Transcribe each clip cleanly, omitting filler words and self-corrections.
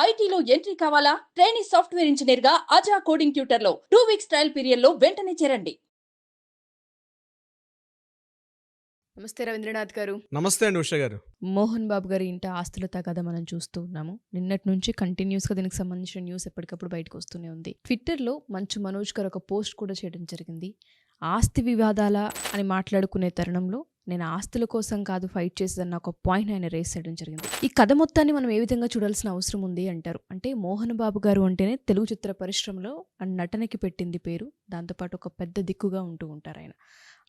ఐటీలో ఎంట్రీ కావాలా? Training software engineer గా అజా కోడింగ్ ట్యూటర్ లో 2 వీక్స్ ట్రయల్ పీరియడ్ లో వెంటనే చేరండి. నమస్తే రవీంద్రనాథ్ గారు. నమస్తే అండి ఉష గారు. మోహన్ బాబు గారి ఇంట ఆస్తుల తగాదా మనం చూస్తూ ఉన్నాము. నిన్నటి నుంచి కంటిన్యూస్గా దీనికి సంబంధించిన న్యూస్ ఎప్పటికప్పుడు బయటకు వస్తూనే ఉంది. ట్విట్టర్లో మంచు మనోజ్ గారు ఒక పోస్ట్ కూడా చేయడం జరిగింది. ఆస్తి వివాదాల అని మాట్లాడుకునే తరుణంలో నేను ఆస్తుల కోసం కాదు ఫైట్ చేసేదన్న ఒక పాయింట్ ఆయన రేస్ చేయడం జరిగింది. ఈ కథ మొత్తాన్ని మనం ఏ విధంగా చూడాల్సిన అవసరం ఉంది అంటారు. అంటే మోహన్ బాబు గారు అంటేనే తెలుగు చిత్ర పరిశ్రమలో నటనకి పెట్టింది పేరు. దాంతోపాటు ఒక పెద్ద దిక్కుగా ఉంటూ ఉంటారు ఆయన.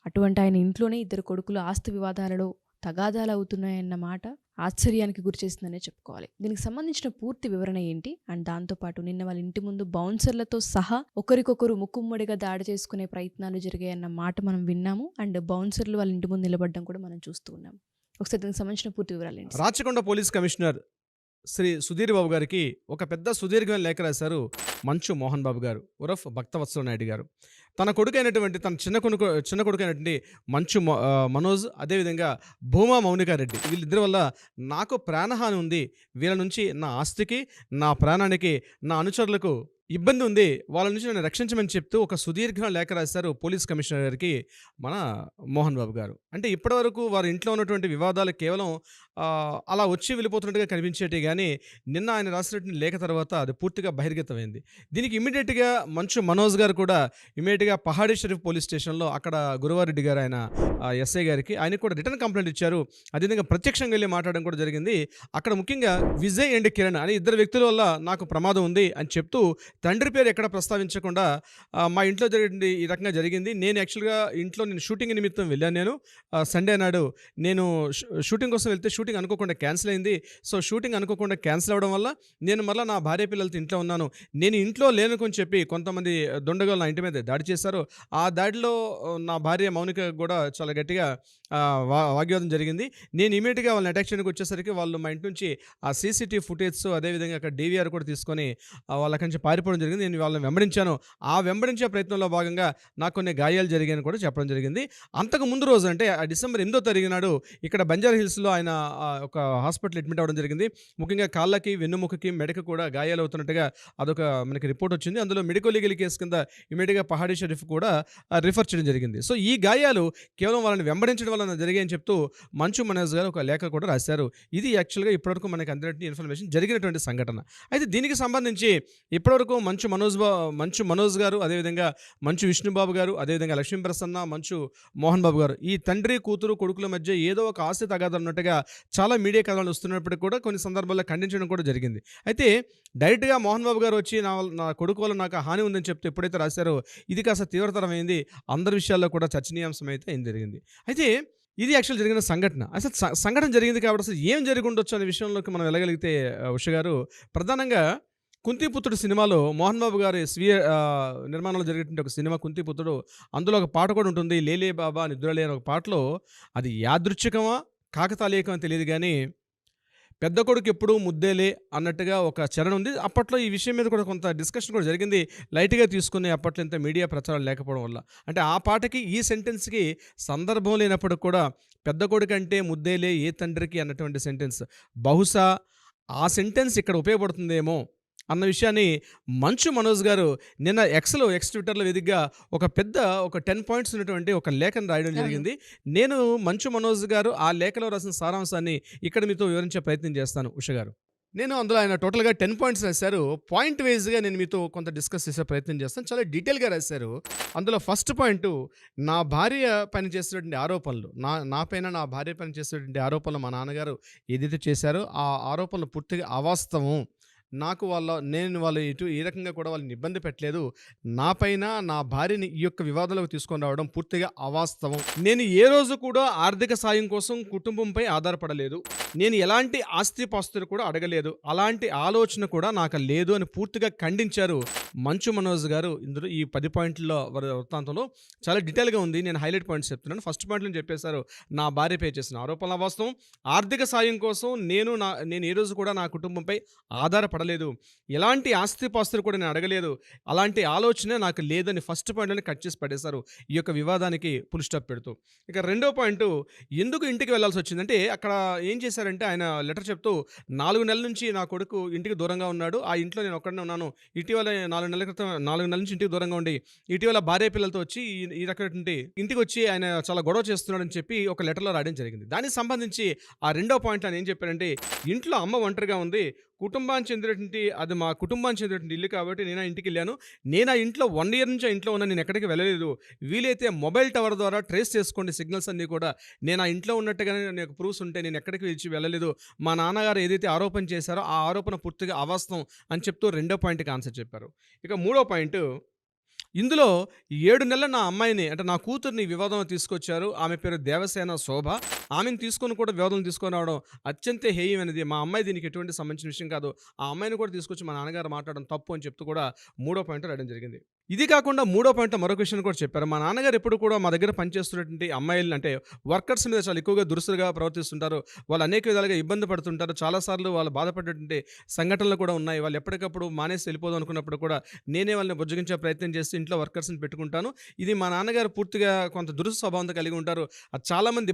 అటువంటి ఆయన ఇంట్లోనే ఇద్దరు కొడుకులు ఆస్తి వివాదాలలో తగాదాలు అవుతున్నాయన్న మాట ఆశ్చర్యానికి గురిచేసిందనే చెప్పుకోవాలి. దీనికి సంబంధించిన పూర్తి వివరణ ఏంటి అండ్ దాంతోపాటు నిన్న వాళ్ళ ఇంటి ముందు బౌన్సర్లతో సహా ఒకరికొకరు ముక్కుమ్మడిగా దాడి చేసుకునే ప్రయత్నాలు జరిగాయన్న మాట మనం విన్నాము. అండ్ బౌన్సర్లు వాళ్ళ ఇంటి ముందు నిలబడడం కూడా మనం చూస్తూ ఉన్నాము. ఒకసారి దీనికి సంబంధించిన పూర్తి వివరాలు ఏంటి? రాచకొండ పోలీస్ కమిషనర్ శ్రీ సుధీర్ బాబు గారికి ఒక పెద్ద సుదీర్ఘమైన లేఖ రాశారు మంచు మోహన్ బాబు గారు ఉరఫ్ భక్తవత్సల నాయుడు గారు. తన కొడుకైనటువంటి తన చిన్న కొడుకైనటువంటి మంచు మనోజ్, అదేవిధంగా భూమా మౌనికారెడ్డి, వీళ్ళిద్దరి వల్ల నాకు ప్రాణహాని ఉంది. వీళ్ళ నుంచి నా ఆస్తికి, నా ప్రాణానికి, నా అనుచరులకు ఇబ్బంది ఉంది. వాళ్ళ నుంచి నన్ను రక్షించమని చెప్తూ ఒక సుదీర్ఘ లేఖ రాశారు పోలీస్ కమిషనర్ గారికి మన మోహన్ బాబు గారు. అంటే ఇప్పటివరకు వారి ఇంట్లో ఉన్నటువంటి వివాదాలు కేవలం అలా వచ్చి వెళ్ళిపోతున్నట్టుగా కనిపించేటి, కానీ నిన్న ఆయన రాసినటువంటి లేఖ తర్వాత అది పూర్తిగా బహిర్గతమైంది. దీనికి ఇమీడియట్గా మంచు మనోజ్ గారు కూడా ఇమీడియట్గా పహాడీ షరీఫ్ పోలీస్ స్టేషన్లో అక్కడ గురువారెడ్డి గారు ఆయన ఎస్ఐ గారికి ఆయనకు కూడా రిటర్న్ కంప్లైంట్ ఇచ్చారు. అదేవిధంగా ప్రత్యక్షంగా వెళ్ళి మాట్లాడడం కూడా జరిగింది. అక్కడ ముఖ్యంగా విజయ్ అండ్ కిరణ్ అనే ఇద్దరు వ్యక్తుల వల్ల నాకు ప్రమాదం ఉంది అని చెప్తూ తండ్రి పేరు ఎక్కడ ప్రస్తావించకుండా మా ఇంట్లో జరిగింది ఈ రకంగా జరిగింది. నేను యాక్చువల్గా ఇంట్లో షూటింగ్ నిమిత్తం వెళ్ళాను. నేను సండే నాడు నేను షూటింగ్ కోసం వెళ్తే షూటింగ్ అనుకోకుండా క్యాన్సిల్ అయింది. సో షూటింగ్ అనుకోకుండా క్యాన్సిల్ అవ్వడం వల్ల నేను మళ్ళీ నా భార్య పిల్లలతో ఇంట్లో ఉన్నాను. నేను ఇంట్లో లేనుకొని చెప్పి కొంతమంది దొండగలు నా ఇంటి మీద దాడి చేశారు. ఆ దాడిలో నా భార్య మౌనిక కూడా చాలా గట్టిగా వాగ్వాదం జరిగింది. నేను ఇమీడియట్గా వాళ్ళని అటాక్ చేయడానికి వచ్చేసరికి వాళ్ళు మా ఇంటి నుంచి ఆ సీసీటీవీ ఫుటేజ్, అదేవిధంగా అక్కడ DVR కూడా తీసుకొని వాళ్ళకి నుంచి పారిపోవడం జరిగింది. నేను వాళ్ళని వెంబడించాను. ఆ వెంబడించే ప్రయత్నంలో భాగంగా నాకు కొన్ని గాయాలు జరిగాయని కూడా చెప్పడం జరిగింది. అంతకు ముందు రోజు అంటే డిసెంబర్ 8వ తారీఖు నాడు ఇక్కడ బంజారా హిల్స్లో ఆయన ఒక హాస్పిటల్ అడ్మిట్ అవ్వడం జరిగింది. ముఖ్యంగా కాళ్ళకి, వెన్నుముకకి, మెడకి కూడా గాయాలు అవుతున్నట్టుగా అదొక మనకి రిపోర్ట్ వచ్చింది. అందులో మెడికో లీగల్ కేసు కింద ఇమీడియట్గా పహాడీ షరీఫ్ కూడా రిఫర్ చేయడం జరిగింది. సో ఈ గాయాలు కేవలం వాళ్ళని వెంబడించడం వల్ల జరిగాయని చెప్తూ మంచు మనోజ్ గారు ఒక లేఖ కూడా రాశారు. ఇది యాక్చువల్గా ఇప్పటివరకు మనకి అందినటువంటి ఇన్ఫర్మేషన్, జరిగినటువంటి సంఘటన. అయితే దీనికి సంబంధించి ఇప్పటివరకు మంచు మనోజ్ గారు, అదేవిధంగా మంచు విష్ణుబాబు గారు, అదేవిధంగా లక్ష్మీ ప్రసన్న, మంచు మోహన్ బాబు గారు, ఈ తండ్రి కూతురు కొడుకుల మధ్య ఏదో ఒక ఆస్తి తగాదాలు ఉన్నట్టుగా చాలా మీడియా కథనాలు వస్తున్నప్పటికీ కూడా కొన్ని సందర్భాల్లో ఖండించడం కూడా జరిగింది. అయితే డైరెక్ట్గా మోహన్ బాబు గారు వచ్చి నా కొడుకు వల్ల నాకు హాని ఉందని చెప్తే ఎప్పుడైతే రాశారో ఇది కాస్త తీవ్రతరమైంది. అందరి విషయాల్లో కూడా చర్చనీయాంశం అయితే ఏం జరిగింది. అయితే ఇది యాక్చువల్ జరిగిన సంఘటన. అసలు సంఘటన జరిగింది కాబట్టి అసలు ఏం జరిగి ఉండొచ్చు అనే విషయంలోకి మనం వెళ్ళగలిగితే ఉష గారు, ప్రధానంగా కుంతిపుత్రుడు సినిమాలో మోహన్ బాబు గారి స్వీయ నిర్మాణంలో జరిగేటువంటి ఒక సినిమా కుంతిపుత్రుడు, అందులో ఒక పాట కూడా ఉంటుంది, లేలే బాబా నిద్రలే అనే ఒక పాటలో. అది యాదృచ్ఛికమా కాకతాళీయకమా తెలియదు, కానీ పెద్ద కొడుకు ఎప్పుడూ ముద్దేలే అన్నట్టుగా ఒక చరణం ఉంది. అప్పట్లో ఈ విషయం మీద కూడా కొంత డిస్కషన్ కూడా జరిగింది. లైట్గా తీసుకుని అప్పట్లో ఇంత మీడియా ప్రచారం లేకపోవడం వల్ల. అంటే ఆ పాటకి ఈ సెంటెన్స్కి సందర్భం లేనప్పుడు కూడా పెద్ద కొడుకు అంటే ముద్దేలే ఏ తండ్రికి అన్నటువంటి సెంటెన్స్ బహుశా ఆ సెంటెన్స్ ఇక్కడ ఉపయోగపడుతుందేమో అన్న విషయాన్ని మంచు మనోజ్ గారు నిన్న ఎక్స్ ట్విట్టర్లో వేదికగా ఒక 10 పాయింట్స్ ఉన్నటువంటి ఒక లేఖను రాయడం జరిగింది. నేను మంచు మనోజ్ గారు ఆ లేఖలో రాసిన సారాంశాన్ని ఇక్కడ మీతో వివరించే ప్రయత్నం చేస్తాను ఉష గారు. నేను అందులో ఆయన టోటల్గా 10 పాయింట్స్ రాశారు. పాయింట్ వైజ్గా నేను మీతో కొంత డిస్కస్ చేసే ప్రయత్నం చేస్తాను. చాలా డీటెయిల్గా రాశారు. అందులో ఫస్ట్ పాయింట్, నా భార్య పని చేసేటువంటి ఆరోపణలు, నా పైన నా భార్య పని చేసేటువంటి ఆరోపణలు మా నాన్నగారు ఏదైతే చేశారో ఆ ఆరోపణలు పూర్తిగా అవాస్తవం. నేను వాళ్ళు ఈ రకంగా కూడా వాళ్ళని ఇబ్బంది పెట్టలేదు. నా పైన నా భార్యని ఈ యొక్క వివాదాలకు తీసుకొని రావడం పూర్తిగా అవాస్తవం. నేను ఏ రోజు కూడా ఆర్థిక సాయం కోసం కుటుంబంపై ఆధారపడలేదు. నేను ఎలాంటి ఆస్తిపాస్తులు కూడా అడగలేదు. అలాంటి ఆలోచన కూడా నాకు లేదు అని పూర్తిగా ఖండించారు మంచు మనోజ్ గారు. ఇందులో ఈ 10 పాయింట్ల వృత్తాంతంలో చాలా డీటెయిల్గా ఉంది. నేను హైలైట్ పాయింట్స్ చెప్తున్నాను. ఫస్ట్ పాయింట్లో చెప్పేశారు, నా భార్యపై చేసిన ఆరోపణల అవాస్తవం. ఆర్థిక సాయం కోసం నేను ఏ రోజు కూడా నా కుటుంబంపై ఆధారపడలేదు. పడలేదు, ఎలాంటి ఆస్తిపాస్తులు కూడా నేను అడగలేదు, అలాంటి ఆలోచన నాకు లేదని ఫస్ట్ పాయింట్‌లోనే కట్ చేసి పడేశారు. ఈ యొక్క వివాదానికి ఫుల్ స్టాప్ పెడుతూ. ఇక రెండో పాయింటు, ఎందుకు ఇంటికి వెళ్ళాల్సొచ్చిందంటే అక్కడ ఏం చేశారంటే ఆయన లెటర్ చెప్తూ 4 నెలల నుంచి నా కొడుకు ఇంటికి దూరంగా ఉన్నాడు. ఆ ఇంట్లో నేను ఒక్కడినే ఉన్నాను. ఇటీవల 4 నెలల క్రితం 4 నెలల నుంచి ఇంటికి దూరంగా ఉండి, ఇటీవల భార్య పిల్లలతో వచ్చి ఈ రకమైనటువంటి ఇంటికొచ్చి ఆయన చాలా గొడవ చేస్తున్నాడని చెప్పి ఒక లెటర్‌లో రాయడం జరిగింది. దానికి సంబంధించి ఆ రెండో పాయింట్‌లో ఆయన ఏం చెప్పారంటే, ఇంట్లో అమ్మ ఒంటరిగా ఉంది. కుటుంబానికి చెందినటువంటి అది మా కుటుంబానికి చెందినటువంటి ఇల్లు కాబట్టి నేను ఆ ఇంటికెళ్ళాను. నేను ఆ ఇంట్లో 1 ఇయర్ నుంచి ఆ ఇంట్లో ఉన్నాను. నేను ఎక్కడికి వెళ్ళలేదు. వీలైతే మొబైల్ టవర్ ద్వారా ట్రేస్ చేసుకోండి సిగ్నల్స్ అన్నీ కూడా. నేను ఆ ఇంట్లో ఉన్నట్టుగానే నాకు ప్రూఫ్స్ ఉంటే నేను ఎక్కడికి వెళ్ళలేదు. మా నాన్నగారు ఏదైతే ఆరోపణ చేశారో ఆ ఆరోపణ పూర్తిగా అవాస్తవం అని చెప్తూ రెండో పాయింట్‌కి ఆన్సర్ చెప్పారు. ఇక మూడో పాయింటు, ఇందులో 7 నెలల నా అమ్మాయిని అంటే నా కూతుర్ని వివాదంలో తీసుకొచ్చారు. ఆమె పేరు దేవసేన శోభ. ఆమెను తీసుకొని కూడా వివాదంలో తీసుకొని రావడం అత్యంత హేయమైనది. మా అమ్మాయి దీనికి ఎటువంటి సంబంధించిన విషయం కాదు. ఆ అమ్మాయిని కూడా తీసుకొచ్చి మా నాన్నగారు మాట్లాడడం తప్పు అని చెప్తూ కూడా మూడో పాయింట్ రాయడం జరిగింది. ఇది కాకుండా మూడో పాయింట్‌లో మరొక విషయం కూడా చెప్పారు. మా నాన్నగారు ఎప్పుడు కూడా మా దగ్గర పనిచేస్తున్నటువంటి అమ్మాయిలని అంటే వర్కర్స్ మీద చాలా ఎక్కువగా దురుసుగా ప్రవర్తిస్తుంటారు. వాళ్ళు అనేక విధాలుగా ఇబ్బంది పడుతుంటారు. చాలా సార్లు వాళ్ళు బాధపడేటువంటి సంఘటనలు కూడా ఉన్నాయి. వాళ్ళు ఎప్పటికప్పుడు మానేసి వెళ్ళిపోదాం అనుకున్నప్పుడు కూడా నేనే వాళ్ళని బుజ్జగించే ప్రయత్నం చేసి ఇంట్లో వర్కర్స్‌ని పెట్టుకుంటాను. ఇది మా నాన్నగారు పూర్తిగా కొంత దురుసు స్వభావంతో కలిగి ఉంటారు. అది చాలామంది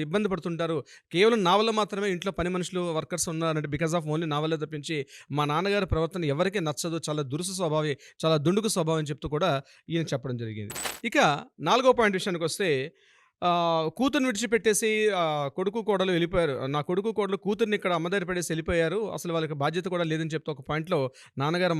ఇబ్బంది పడుతుంటారు. కేవలం నా వల్ల మాత్రమే ఇంట్లో పని మనుషులు వర్కర్స్ ఉన్నారంటే బికాస్ ఆఫ్ ఓన్లీ నా వల్లే తప్పించి మా నాన్నగారి ప్రవర్తన ఎవరికీ నచ్చదు. చాలా దురుసు స్వభావి, చాలా దుండుకు స్వభావం అని చెప్తూ కూడా ఈయన చెప్పడం జరిగింది. ఇక నాలుగో పాయింట్ విషయానికొస్తే కూతుర్ని విడిచిపెట్టేసి కొడుకు కోడలు వెళ్ళిపోయారు. నా కొడుకు కోడలు కూతుర్ని ఇక్కడ అమ్మ దగ్గర పడేసి వెళ్ళిపోయారు. అసలు వాళ్ళకి బాధ్యత కూడా లేదని చెప్తూ ఒక పాయింట్‌లో నాన్నగారు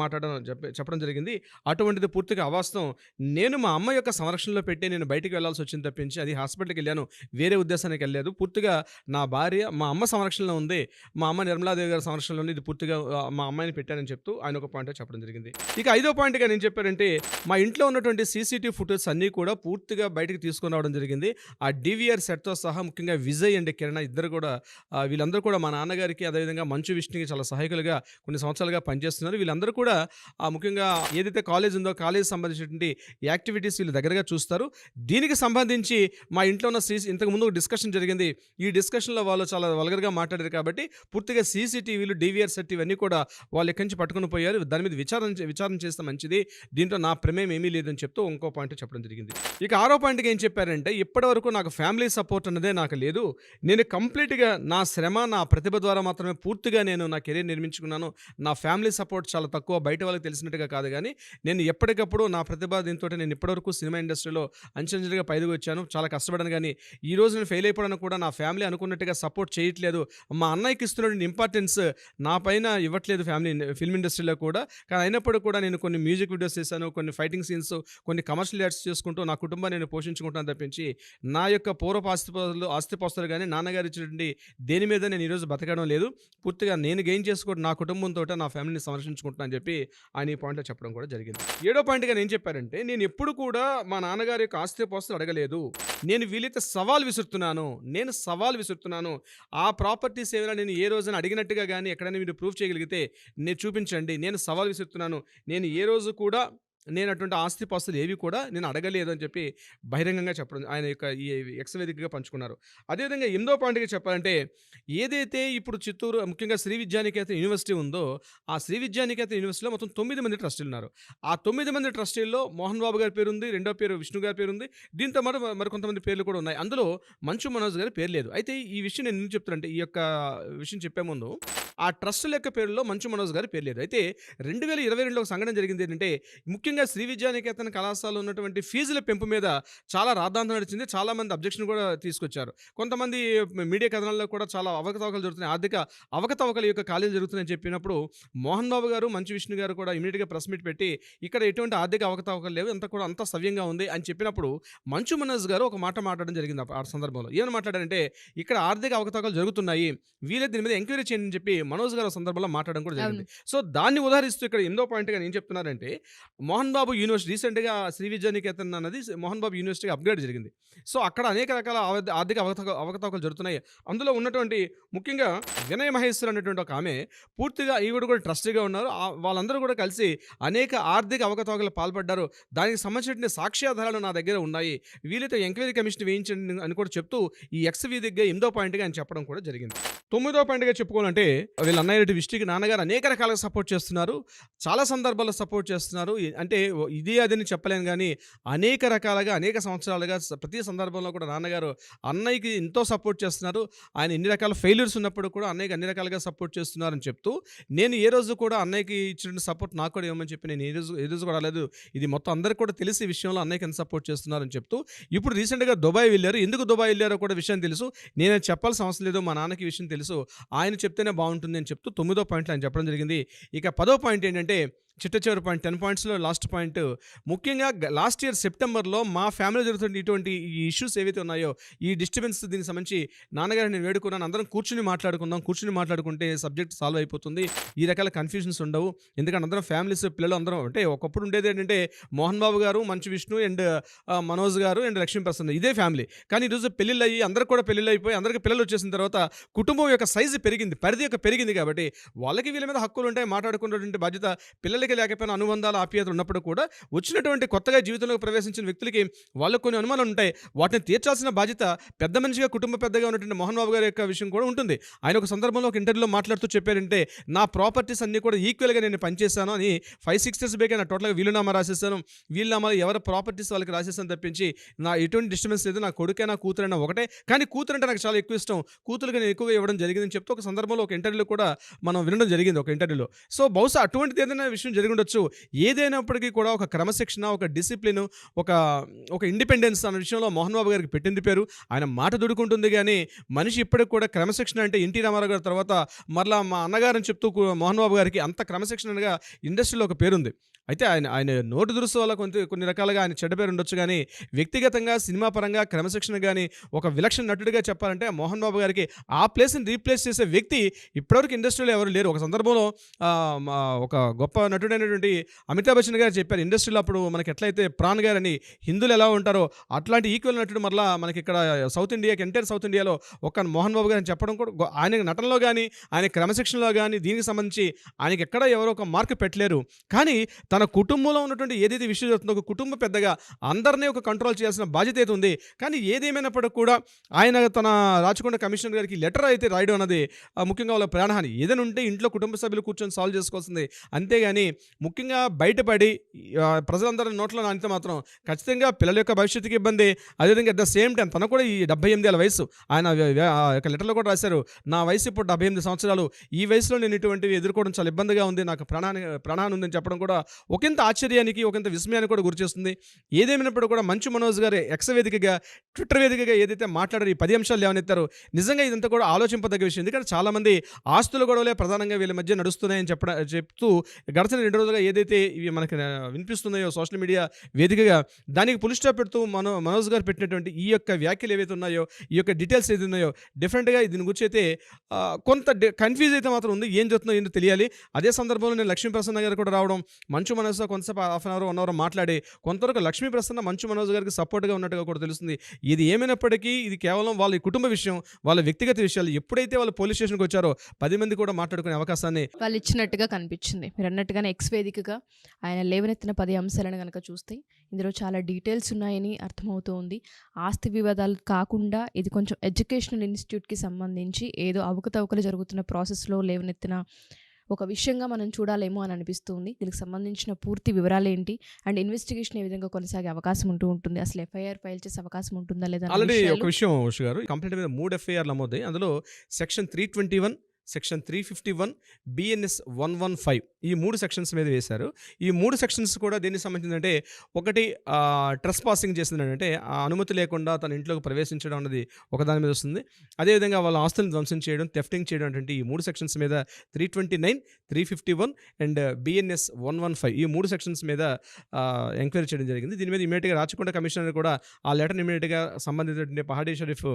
చెప్పడం జరిగింది. అటువంటిది పూర్తిగా అవాస్తవం. నేను మా అమ్మ యొక్క సంరక్షణలో పెట్టి నేను బయటికి వెళ్ళాల్సి వచ్చింది తప్పించి అది హాస్పిటల్‌కి వెళ్ళాను. వేరే ఉద్దేశానికి వెళ్ళలేదు. పూర్తిగా నా భార్య మా అమ్మ సంరక్షణలో ఉంది. మా అమ్మ నిర్మలాదేవి గారి సంరక్షణలో ఉంది. ఇది పూర్తిగా మా అమ్మాయిని పెట్టానని చెప్తూ ఆయన ఒక పాయింట్ చెప్పడం జరిగింది. ఇక ఐదో పాయింట్‌గా నేను చెప్పారంటే మా ఇంట్లో ఉన్నటువంటి సీసీటీవీ ఫుటేజ్ అన్నీ కూడా పూర్తిగా బయటికి తీసుకొని రావడం జరిగింది. ఆ డీవీఆర్ సెట్‌తో సహా ముఖ్యంగా విజయ్ అండ్ కిరణ్ ఇద్దరు కూడా వీళ్ళందరూ కూడా మా నాన్నగారికి అదేవిధంగా మంచు విష్ణుకి చాలా సహాయకులుగా కొన్ని సంవత్సరాలుగా పనిచేస్తున్నారు. వీళ్ళందరూ కూడా ముఖ్యంగా ఏదైతే కాలేజ్ ఉందో కాలేజ్ సంబంధించినటువంటి యాక్టివిటీస్ వీళ్ళు దగ్గరగా చూస్తారు. దీనికి సంబంధించి మా ఇంట్లో ఉన్న ఇంతకుముందు ఒక డిస్కషన్ జరిగింది. ఈ డిస్కషన్‌లో వాళ్ళు చాలా వల్గర్‌గా మాట్లాడారు కాబట్టి పూర్తిగా సీసీటీవీలు, డీవీఆర్ సెట్ ఇవన్నీ కూడా వాళ్ళు ఎక్కడి నుంచి పట్టుకొని పోయారు. దాని మీద విచారణ చేస్తే మంచిది. దీంట్లో నా ప్రమేయం ఏమీ లేదని చెప్తూ ఇంకో పాయింట్ చెప్పడం జరిగింది. ఇక ఆరో పాయింట్‌కి ఏం చెప్పారంటే ఇప్పటివరకు నాకు ఫ్యామిలీ సపోర్ట్ అన్నదే నాకు లేదు. నేను కంప్లీట్‌గా నా శ్రమ, నా ప్రతిభ ద్వారా మాత్రమే పూర్తిగా నేను నా కెరీర్ నిర్మించుకున్నాను. నా ఫ్యామిలీ సపోర్ట్ చాలా తక్కువ. బయట వాళ్ళకి తెలిసినట్టుగా కాదు గానీ, నేను ఎప్పటికప్పుడు నా ప్రతిభ దీంతోటి నేను ఇప్పటివరకు సినిమా ఇండస్ట్రీలో అంచెలంచెలుగా పైకి వచ్చాను. చాలా కష్టపడాను గానీ, ఈ రోజు నేను ఫెయిల్ అయిపోవడానికి కూడా నా ఫ్యామిలీ అనుకున్నట్టుగా సపోర్ట్ చేయట్లేదు. మా అన్నయ్యకి ఇస్తున్నటువంటి ఇంపార్టెన్స్ నా పైన ఇవ్వట్లేదు ఫిల్మ్ ఇండస్ట్రీలో కూడా. కానీ అయినప్పటికీ కూడా నేను కొన్ని మ్యూజిక్ వీడియోస్ చేశాను. కొన్ని ఫైటింగ్ సీన్స్, కొన్ని కమర్షియల్ యాడ్స్ చేసుకుంటూ నా కుటుంబాన్ని నేను పోషించుకుంటాను తప్పించి నా యొక్క పూర్వపు ఆస్తిపాస్తులు కానీ నాన్నగారు ఇచ్చినటువంటి దేని మీద నేను ఈరోజు బతకడం లేదు. పూర్తిగా నేను గెయిన్ చేసుకోవడం నా కుటుంబంతో నా ఫ్యామిలీని సంరక్షించుకుంటున్నా అని చెప్పి ఆయన ఈ పాయింట్లో చెప్పడం కూడా జరిగింది. ఏడో పాయింట్గా నేను చెప్పారంటే నేను ఎప్పుడు కూడా మా నాన్నగారి యొక్క ఆస్తిపాస్తులు అడగలేదు. నేను వీలైతే సవాల్ విసురుతున్నాను. ఆ ప్రాపర్టీస్ ఏమైనా నేను ఏ రోజున అడిగినట్టుగా కానీ ఎక్కడైనా మీరు ప్రూఫ్ చేయగలిగితే నేను చూపించండి. నేను సవాల్ విసురుతున్నాను. నేను ఏ రోజు కూడా నేను అటువంటి ఆస్తిపాస్తులు ఏవి కూడా నేను అడగలేదు అని చెప్పి బహిరంగంగా చెప్పడం ఆయన యొక్క ఈ ఎక్స్ వేదికగా పంచుకున్నారు. అదేవిధంగా 8వ పాయింట్‌గా చెప్పాలంటే ఏదైతే ఇప్పుడు చిత్తూరు ముఖ్యంగా శ్రీ విద్యానికేతన్ యూనివర్సిటీ ఉందో ఆ శ్రీ విద్యానికేతన్ యూనివర్సిటీలో మొత్తం 9 మంది ట్రస్టీలు ఉన్నారు. ఆ 9 మంది ట్రస్టీల్లో మోహన్ బాబు గారి పేరు ఉంది. రెండో పేరు విష్ణు గారి పేరు ఉంది. దీంతో మరి కొంతమంది పేర్లు కూడా ఉన్నాయి. అందులో మంచు మనోజ్ గారి పేరు లేదు. అయితే ఈ విషయం నేను ఎందుకు చెప్తానంటే ఈ యొక్క విషయం చెప్పే ముందు ఆ ట్రస్టుల యొక్క పేరులో మంచు మనోజ్ గారి పేరు లేదు. అయితే 2022లో ఒక సంఘటన జరిగింది ఏంటంటే ముఖ్యంగా శ్రీ విద్యానికేతన్ కళాశాలలో ఉన్నటువంటి ఫీజుల పెంపు మీద చాలా రాద్ధాంతం నడిచింది. చాలామంది అబ్జెక్షన్ కూడా తీసుకొచ్చారు. కొంతమంది మీడియా కథనాల్లో కూడా చాలా అవకతవకలు జరుగుతున్నాయి. ఆర్థిక అవకతవకల యొక్క కాలేజీలు జరుగుతున్నాయని చెప్పినప్పుడు మోహన్ బాబు గారు, మంచు విష్ణు గారు కూడా ఇమీడియట్గా ప్రెస్ మీట్ పెట్టి ఇక్కడ ఎటువంటి ఆర్థిక అవకతవకలు లేవు, అంతా సవ్యంగా ఉంది అని చెప్పినప్పుడు మంచు మనోజ్ గారు ఒక మాట మాట్లాడడం జరిగింది. ఆ సందర్భంలో ఏమని మాట్లాడారంటే ఇక్కడ ఆర్థిక అవకతవకలు జరుగుతున్నాయి, వీళ్ళే దీని మీద ఎంక్వైరీ చేయండి అని చెప్పి మనోజ్ గారు సందర్భంలో మాట్లాడడం కూడా జరిగింది. సో దాన్ని ఉదాహరిస్తూ ఇక్కడ 8వ పాయింట్గా నేను చెప్తున్నారంటే మోహన్ మోహన్ బాబు యూనివర్సిటీ రీసెంట్గా శ్రీ విద్యానికేతన్ అన్నది మోహన్ బాబు యూనివర్సిటీకి అప్గ్రేడ్ జరిగింది. సో అక్కడ అనేక రకాల ఆర్థిక అవకతవకలు జరుగుతున్నాయి. అందులో ఉన్నటువంటి ముఖ్యంగా వినయ్ మహేశ్వర్ అనేటువంటి ఒక ఆమె పూర్తిగా ఈవిడ కూడా ట్రస్టీగా ఉన్నారు. వాళ్ళందరూ కూడా కలిసి అనేక ఆర్థిక అవకతవకలు పాల్పడ్డారు. దానికి సంబంధించిన సాక్ష్యాధారాలు నా దగ్గర ఉన్నాయి. వీళ్ళతో ఎంక్వైరీ కమిషన్ వేయించండి అని కూడా చెప్తూ ఈ ఎక్స్ వేదికగా 8వ పాయింట్గా ఆయన చెప్పడం కూడా జరిగింది. 9వ పాయింట్గా చెప్పుకోవాలంటే వీళ్ళ అన్నయ్య విష్టికి నాన్నగారు అనేక రకాలుగా సపోర్ట్ చేస్తున్నారు. చాలా సందర్భాల్లో సపోర్ట్ చేస్తున్నారు. అంటే ఇది అదని చెప్పలేను కానీ అనేక రకాలుగా అనేక సంవత్సరాలుగా ప్రతి సందర్భంలో కూడా నాన్నగారు అన్నయ్యకి ఎంతో సపోర్ట్ చేస్తున్నారు. ఆయన ఎన్ని రకాల ఫెయిల్యూర్స్ ఉన్నప్పుడు కూడా అన్నయ్యకి అన్ని రకాలుగా సపోర్ట్ చేస్తున్నారని చెప్తూ నేను ఏ రోజు కూడా అన్నయ్యకి ఇచ్చిన సపోర్ట్ నాకు కూడా ఇవ్వమని చెప్పి నేను ఏ రోజు కూడా లేదు. ఇది మొత్తం అందరికీ కూడా తెలిసి విషయంలో అన్నయ్యకి ఎంత సపోర్ట్ చేస్తున్నారని చెప్తూ ఇప్పుడు రీసెంట్గా దుబాయ్ వెళ్ళారు. ఎందుకు దుబాయ్ వెళ్ళారో కూడా విషయం తెలుసు. నేను చెప్పాల్సిన అవసరం లేదు. మా నాన్నకి విషయం తెలుసు. ఆయన చెప్తేనే బాగుంటుంది అని చెప్తూ 9వ పాయింట్లో ఆయన చెప్పడం జరిగింది. ఇక 10వ పాయింట్ ఏంటంటే చిట్ట చివరి పాయింట్ 10 పాయింట్స్లో లాస్ట్ పాయింట్ ముఖ్యంగా లాస్ట్ ఇయర్ సెప్టెంబర్లో మా ఫ్యామిలీ జరుగుతున్న ఇటువంటి ఈ ఇష్యూస్ ఏవైతే ఉన్నాయో ఈ డిస్టర్బెన్స్ దీనికి సంబంధించి నాన్నగారు నేను వేడుకున్నాను, అందరం కూర్చుని మాట్లాడుకుంటే సబ్జెక్ట్ సాల్వ్ అయిపోతుంది, ఈ రకాల కన్ఫ్యూజన్స్ ఉండవు. ఎందుకంటే అందరం ఫ్యామిలీస్ పిల్లలు అందరం అంటే ఒకప్పుడు ఉండేది ఏంటంటే మోహన్ బాబు గారు, మంచు విష్ణు అండ్ మనోజ్ గారు అండ్ లక్ష్మీప్రసన్న ఇదే ఫ్యామిలీ. కానీ ఈరోజు పెళ్ళిళ్ళు అయ్యి అందరికి కూడా పెళ్ళిళ్ళు అయిపోయి అందరికి పిల్లలు వచ్చేసిన తర్వాత కుటుంబం యొక్క సైజు పెరిగింది, పరిధి యొక్క పెరిగింది. కాబట్టి వాళ్ళకి వీళ్ళ మీద హక్కులు ఉంటాయి, మాట్లాడుకున్నటువంటి బాధ్యత పిల్లలకి లేకపోయినా అనుబంధాలు ఆప్యాయతలు ఉన్నప్పుడు కూడా వచ్చినటువంటి కొత్తగా జీవితంలోకి ప్రవేశించిన వ్యక్తులకి వాళ్ళకు కొన్ని అనుమానాలు ఉంటాయి. వాటిని తీర్చాల్సిన బాధ్యత పెద్ద మనిషిగా కుటుంబ పెద్దగా ఉన్నటువంటి మోహన్ బాబు గారి యొక్క విషయం కూడా ఉంటుంది. ఆయన ఒక సందర్భంలో ఒక ఇంటర్వ్యూలో మాట్లాడుతూ చెప్పారంటే నా ప్రాపర్టీస్ అన్నీ కూడా ఈక్వల్గా నేను పనిచేశాను అని 5-6 years బ్యాక్ నా టోటల్గా వీలునామా రాసేసాను. వీలునామాలు ఎవరి ప్రాపర్టీస్ వాళ్ళకి రాసేసాను తప్పించి నా ఎటువంటి డిస్టర్బెన్స్ లేదు. నా కొడుకే నా కూతురైనా ఒకటే, కానీ కూతురు అంటే నాకు చాలా ఎక్కువ ఇష్టం, కూతురుగా నేను ఎక్కువగా ఇవ్వడం జరిగిందని చెప్తూ ఒక సందర్భంలో ఒక ఇంటర్వ్యూలో కూడా మనం వినడం జరిగింది ఒక ఇంటర్వ్యూలో. సో బహుశా అటువంటిది ఏదైనా విషయం జరిగి ఉండొచ్చు. ఏదైనప్పటికీ కూడా ఒక క్రమశిక్షణ, ఒక డిసిప్లిన్, ఒక ఇండిపెండెన్స్ అనే విషయంలో మోహన్ బాబు గారికి పెట్టింది పేరు. ఆయన మాట దుడుకుంటుంది కానీ మనిషి ఇప్పటికి కూడా క్రమశిక్షణ అంటే ఎన్టీ రామారావు గారి తర్వాత మరలా మా అన్నగారని చెప్తూ మోహన్ బాబు గారికి అంత క్రమశిక్షణగా ఇండస్ట్రీలో ఒక పేరుంది. అయితే ఆయన నోటు దురుసు వల్ల కొన్ని రకాలుగా ఆయన చెడ్డ పేరు ఉండొచ్చు కానీ వ్యక్తిగతంగా సినిమా పరంగా క్రమశిక్షణ కానీ ఒక విలక్షణ నటుడిగా చెప్పాలంటే మోహన్ బాబు గారికి ఆ ప్లేస్ని రీప్లేస్ చేసే వ్యక్తి ఇప్పటివరకు ఇండస్ట్రీలో ఎవరు లేరు. ఒక సందర్భంలో ఒక గొప్ప నటుడైనటువంటి అమితాబ్ బచ్చన్ గారు చెప్పారు, ఇండస్ట్రీలో అప్పుడు మనకి ఎట్లయితే ప్రాణ్ గారని హిందువులు ఎలా ఉంటారో అట్లాంటి ఈక్వల్ నటుడు మరలా మనకి ఇక్కడ ఎంటైర్ సౌత్ ఇండియాలో ఒక మోహన్ బాబు గారిని చెప్పడం కూడా ఆయన నటనలో కానీ ఆయన క్రమశిక్షణలో కానీ దీనికి సంబంధించి ఆయనకి ఎక్కడ ఎవరో ఒక మార్క్ పెట్టలేరు. కానీ తన కుటుంబంలో ఉన్నటువంటి ఏదైతే విషయం జరుగుతుందో ఒక కుటుంబ పెద్దగా అందరినీ ఒక కంట్రోల్ చేయాల్సిన బాధ్యత అయితే ఉంది. కానీ ఏదేమైనప్పటికీ కూడా ఆయన తన రాచకొండ కమిషనర్ గారికి లెటర్ అయితే రాయడం అన్నది ముఖ్యంగా వాళ్ళ ప్రాణహాని. ఏదైనా ఉంటే ఇంట్లో కుటుంబ సభ్యులు కూర్చొని సాల్వ్ చేసుకోవాల్సింది. అంతేగాని ముఖ్యంగా బయటపడి ప్రజలందరి నోట్లో నానితే మాత్రం ఖచ్చితంగా పిల్లల యొక్క భవిష్యత్తుకి ఇబ్బంది. అదేవిధంగా అట్ ద సేమ్ టైం తన కూడా ఈ 78 ఏళ్ళ వయసు, ఆయన యొక్క లెటర్లో కూడా రాశారు, నా వయసు ఇప్పుడు 78 సంవత్సరాలు, ఈ వయసులో నేను ఇటువంటివి ఎదుర్కోవడం చాలా ఇబ్బందిగా ఉంది, నాకు ప్రాణహాని ఉందని చెప్పడం కూడా ఒకంత ఆశ్చర్యానికి ఒకంత విస్మయానికి కూడా గురిచేస్తుంది. ఏదేమైనప్పుడు కూడా మంచు మనోజ్ గారు ఎక్స్ వేదికగా ట్విట్టర్ వేదికగా ఏదైతే మాట్లాడారు ఈ 10 అంశాలు లేవనెత్తారు, నిజంగా ఇదంతా కూడా ఆలోచింపదగ్గ విషయం. ఎందుకంటే చాలామంది ఆస్తుల గొడవలే ప్రధానంగా వీళ్ళ మధ్య నడుస్తున్నాయని చెప్తూ గడిచిన 2 రోజులుగా ఏదైతే ఇవి మనకి వినిపిస్తున్నాయో సోషల్ మీడియా వేదికగా దానికి పులి స్టాప్ పెడుతూ మనోజ్ గారు పెట్టినటువంటి ఈ యొక్క వ్యాఖ్యలు ఏవైతే ఉన్నాయో, ఈ యొక్క డీటెయిల్స్ ఏది ఉన్నాయో డెఫినెట్గా దీని గురించి అయితే కొంత కన్ఫ్యూజ్ అయితే మాత్రం ఉంది. ఏం జరుగుతుందో ఏంటో తెలియాలి. అదే సందర్భంలో నేను లక్ష్మీప్రసన్న గారు కూడా రావడం, మంచు మనోజ్తో కొంతసేపు హాఫ్ అన్ అవర్ 1 hour మాట్లాడి కొంతవరకు లక్ష్మీప్రసన్న మంచు మనోజ్ గారికి సపోర్ట్గా ఉన్నట్టుగా కూడా తెలుస్తుంది. ఇది ఏమైనప్పటికీ ఇది కేవలం వాళ్ళ కుటుంబ విషయం, వాళ్ళ వ్యక్తిగత విషయాలు. ఎప్పుడైతే వాళ్ళు పోలీస్ స్టేషన్కి వచ్చారో 10 మంది కూడా మాట్లాడుకునే అవకాశాన్ని వాళ్ళు ఇచ్చినట్టుగా కనిపించింది. మీరు అన్నట్టుగానే ఎక్స్ వేదికగా ఆయన లేవనెత్తిన 10 అంశాలను కనుక చూస్తే ఇందులో చాలా డీటెయిల్స్ ఉన్నాయని అర్థమవుతూ ఉంది. ఆస్తి వివాదాలు కాకుండా ఇది కొంచెం ఎడ్యుకేషనల్ ఇన్స్టిట్యూట్కి సంబంధించి ఏదో అవకతవకలు జరుగుతున్న ప్రాసెస్లో లేవనెత్తిన ఒక విషయంగా మనం చూడాలేమో అని అనిపిస్తుంది. దీనికి సంబంధించిన పూర్తి వివరాలు ఏంటి అండ్ ఇన్వెస్టిగేషన్ ఏ విధంగా కొనసాగే అవకాశం ఉంటుంది, అసలు ఎఫ్ఐఆర్ ఫైల్ చేసే అవకాశం ఉంటుందా లేదా? ఆల్రెడీ ఒక విషయం ఉష గారు, కంప్లైంట్ మీద 3 FIR నమోదాయి. అందులో సెక్షన్ 321, సెక్షన్ 351, BNS 115 ఈ 3 సెక్షన్స్ మీద వేశారు. ఈ 3 సెక్షన్స్ కూడా దేనికి సంబంధించిందంటే, ఒకటి ట్రెస్ పాసింగ్ చేసిందంటే అనుమతి లేకుండా తన ఇంట్లోకి ప్రవేశించడం అన్నది ఒకదాని మీద వస్తుంది. అదేవిధంగా వాళ్ళ ఆస్తులను ధ్వంసం చేయడం, థెఫ్టింగ్ చేయడం అంటే ఈ 3 సెక్షన్స్ మీద 329, 351 అండ్ BNS 115 ఈ 3 సెక్షన్స్ మీద ఎంక్వైరీ చేయడం జరిగింది. దీని మీద ఇమీడియట్గా రాచకొండ కమిషనర్ కూడా ఆ లెటర్ ఇమీడియట్గా సంబంధిత పహాడీ షరీఫ్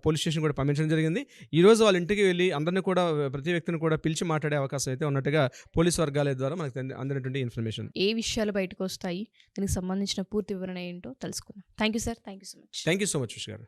పోలీస్ స్టేషన్ కూడా పంపించడం జరిగింది. ఈరోజు వాళ్ళ ఇంటికి వెళ్ళి అందరినీ కూడా ప్రతి వ్యక్తిని కూడా పిలిచి మాట్లాడే అవకాశం అయితే ఉన్నట్టుగా పోలీసు వర్గాల ద్వారా మనకు అందినటువంటి ఇన్ఫర్మేషన్. ఏ విషయాలు బయటకు వస్తాయి, దీనికి సంబంధించిన పూర్తి వివరణ ఏంటో తెలుసుకుందాం. Thank you sir, thank you so much. Thank you so much ఉష్ గారు.